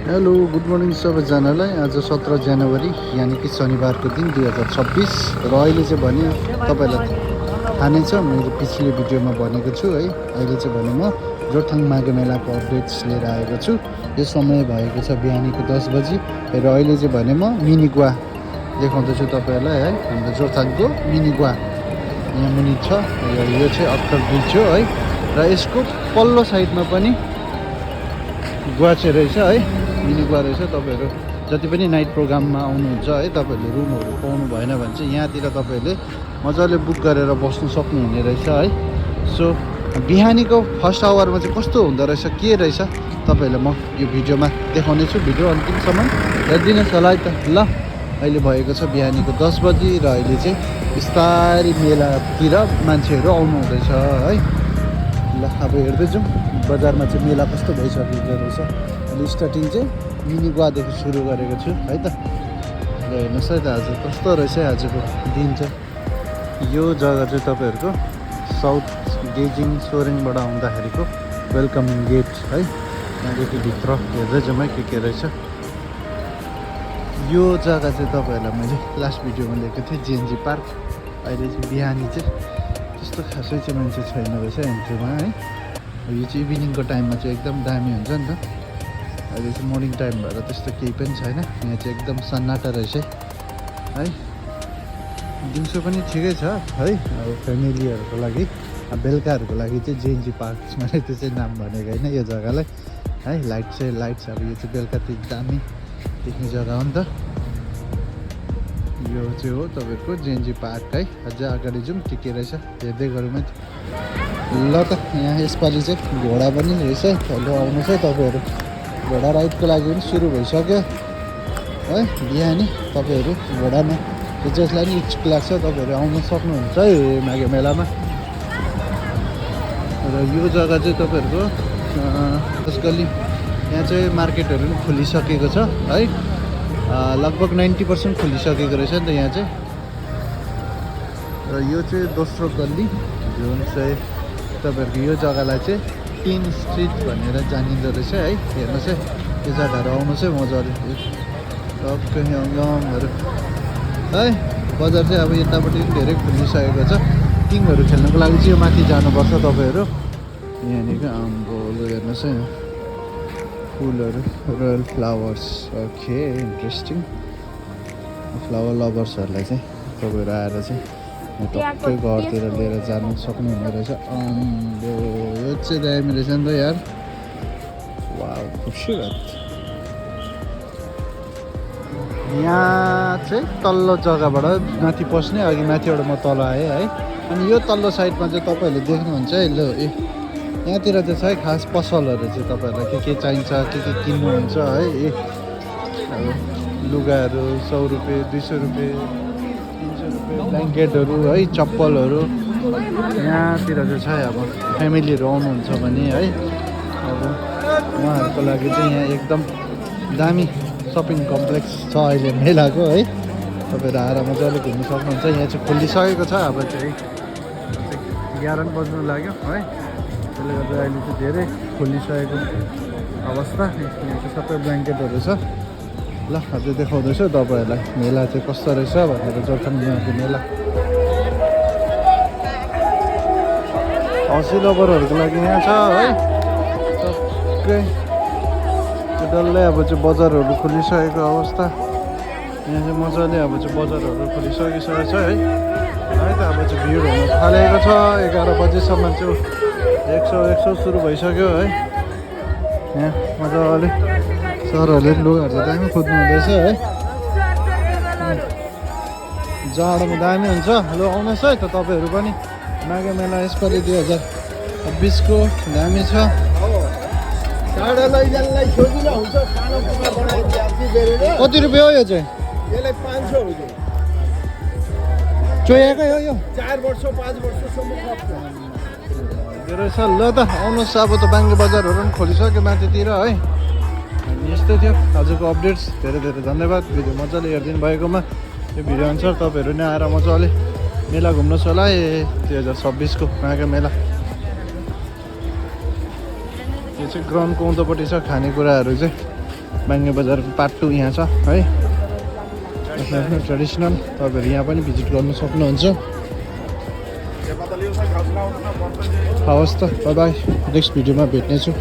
Hello good morning सबैजनालाई। आज 17 जनवरी यानि कि शनिबारको दिन 2026 र अहिले चाहिँ भने तपाईँलाई थाहा नै छ, मैले पिछले भिडियोमा भनेको छु है। अहिले चाहिँ भने म जोरथाङ माघे मेलाको अपडेट्स लिएर आएको छु। यो समय भएको छ बिहानीको 10 बजी र अहिले चाहिँ भने म मिनी गुवा देखाउँदैछु तपाईँहरूलाई है। हाम्रो जोरथाङको मिनी गुवा यहाँ मुनि छ र यो चाहिँ अक्टर ब्रिज हो है। र यसको पल्लो साइडमा पनि गुवा चाहिँ रहेछ है, मिनी गुवा रहेछ। तपाईँहरू जति पनि नाइट प्रोग्राममा आउनुहुन्छ है, तपाईँहरूले रुमहरू पाउनु भएन भने चाहिँ यहाँतिर तपाईँहरूले मजाले बुक गरेर बस्नु सक्नुहुने रहेछ है। सो बिहानीको फर्स्ट आवरमा चाहिँ कस्तो हुँदो रहेछ, के रहेछ तपाईँहरूलाई म यो भिडियोमा देखाउने छु। भिडियो अन्तिमसम्म हेरिदिनुहोस् होला है त। ल अहिले भएको छ बिहानीको 10 बजी र अहिले चाहिँ बिस्तारै मेलातिर मान्छेहरू आउनु हुँदैछ है। ल अब हेर्दै जाउँ बजारमा चाहिँ मेला कस्तो भइसकेको रहेछ। अहिले स्टार्टिङ चाहिँ मिनी गुवादेखि सुरु गरेको छु है त। ल हेर्नुहोस् है त आज कस्तो रहेछ आजको दिन चाहिँ। यो जग्गा चाहिँ तपाईँहरूको साउथ गेजिङ सोरेङबाट आउँदाखेरिको वेलकमिङ गेट है। यहाँदेखि भित्र हेर्दै जाउँ है के रहेछ। यो जग्गा चाहिँ तपाईँहरूलाई मैले लास्ट भिडियोमा लिएको थिएँ जेएनजी पार्क। अहिले चाहिँ बिहानी चाहिँ त्यस्तो खासै चाहिँ मान्छे छैन रहेछ एन्ट्रीमा है। यो चाहिँ इभिनिङको टाइममा चाहिँ एकदम दामी हुन्छ नि त। अहिले चाहिँ मर्निङ टाइम भएर त्यस्तो केही पनि छैन। यहाँ चाहिँ एकदम सन्नाटा रहेछ है। दिउँसो पनि ठिकै छ है। अब फ्यामिलीहरूको लागि बेलुकाहरूको लागि चाहिँ जेएनजी पार्क मैले त्यो चाहिँ नाम भनेको होइन यो जग्गालाई है। लाइट छ अब यो चाहिँ बेलुकातिर दामी देख्ने जग्गा हो नि त। यो चाहिँ हो तपाईँको जेएनजी पार्क है। अझै अगाडि जाउँ के रहेछ हेर्दै गरौँ है। ल त यहाँ यसपालि चाहिँ घोडा पनि रहेछ। ल आउनुहोस् है तपाईँहरू, घोडा राइडको लागि पनि सुरु भइसक्यो है। बिहानी तपाईँहरू घोडामा जसलाई पनि इच्छुक लाग्छ तपाईँहरू आउनु सक्नुहुन्छ है माघे मेलामा। र यो जग्गा चाहिँ तपाईँहरूको गली यहाँ चाहिँ मार्केटहरू पनि खोलिसकेको छ है। लगभग 90% खोलिसकेको रहेछ नि त यहाँ चाहिँ। र यो चाहिँ दोस्रो गल्ली जुन चाहिँ तपाईँहरूको यो जग्गालाई चाहिँ टिन स्ट्रिट भनेर जानिँदो रहेछ है। हेर्नुहोस् है यो जग्गाहरू आउनुहोस् है मजाले टक्कै यङहरू है। बजार चाहिँ अब यतापट्टि पनि धेरै खोलिसकेको छ। टिमहरू खेल्नुको लागि चाहिँ यो माथि जानुपर्छ तपाईँहरू। यहाँनिर आम्बोलो हेर्नुहोस् है फुलहरू royal flowers. Okay interesting. Flower लभर्सहरूलाई चाहिँ तपाईँहरू आएर चाहिँ टक्कै घरतिर लिएर जानु सक्नुहुने रहेछ। अम्बो यो चाहिँ दामी रहेछ नि त यार। वाउ खुबसुरत। यहाँ चाहिँ तल्लो जग्गाबाट माथि पस्ने, अघि माथिबाट म तल आएँ है। अनि यो तल्लो साइडमा चाहिँ तपाईँहरूले देख्नुहुन्छ है। ल यहाँतिर चाहिँ छ है खास पसलहरू चाहिँ तपाईँहरूलाई के चाहिन्छ के किन्नुहुन्छ है। अब लुगाहरू 100 रुपियाँ 200 रुपियाँ 300 रुपियाँ ब्ल्याङ्केटहरू है, चप्पलहरू यहाँतिर चाहिँ छ। अब फ्यामिलीहरू आउनुहुन्छ भने है अब उहाँहरूको लागि चाहिँ यहाँ एकदम दामी सपिङ कम्प्लेक्स छ अहिले मेलाको है। तपाईँहरू आएर मजाले घुम्नु सक्नुहुन्छ। यहाँ चाहिँ खोलिसकेको छ। अब चाहिँ 11 बज्नु लाग्यो है। त्यसले गर्दा अहिले चाहिँ धेरै खोलिसकेको अवस्था। यहाँ चाहिँ सबै ब्ल्याङ्केटहरू छ। ल अझै देखाउँदैछु तपाईँहरूलाई मेला चाहिँ कस्तो रहेछ भनेर। जोरथाङ माघे मेला हौसी लभरहरूको लागि यहाँ छ है। टक्कै डल्लै अब चाहिँ बजारहरू खोलिसकेको अवस्था। यहाँ चाहिँ मजाले अब चाहिँ बजारहरू खोलिसकिसकेको छ है। त अब चाहिँ भिड हुन थालेको छ। 11 बजेसम्म चाहिँ 100 सुरु भइसक्यो है। यहाँ मजाले सरहरूले लुगाहरू चाहिँ दामी खोज्नु हुँदैछ है। जाडोमा दामी हुन्छ। ल आउनुहोस् है त तपाईँहरू पनि माघे मेला यसपालि 2026को दामी छ। कति रुपियाँ हो यो चाहिँ? यसलाई 500 हो। चोयाकै हो यो? 4 वर्ष 5 वर्षसम्म खप्छ। रहेछ। ल त आउनुहोस्। अब त बाङ्गे बजारहरू पनि खोलिसक्यो माथितिर है। अनि यस्तै थियो आजको अपडेट्स। धेरै धेरै धन्यवाद भिडियो मजाले हेरिदिनु भएकोमा। यो भिडियो अनुसार तपाईँहरू नै आएर मजाले मेला घुम्नुहोस् होला है 2026को माघे मेला। यो चाहिँ ग्राउन्डको उँधोपट्टि छ खानेकुराहरू चाहिँ बाङ्गे बजारको पार्ट 2 यहाँ छ है आफ्नो आफ्नो ट्रेडिसनल तपाईँहरू यहाँ पनि भिजिट गर्नु सक्नुहुन्छ हवस् त बाई नेक्स्ट भिडियोमा भेट्नेछु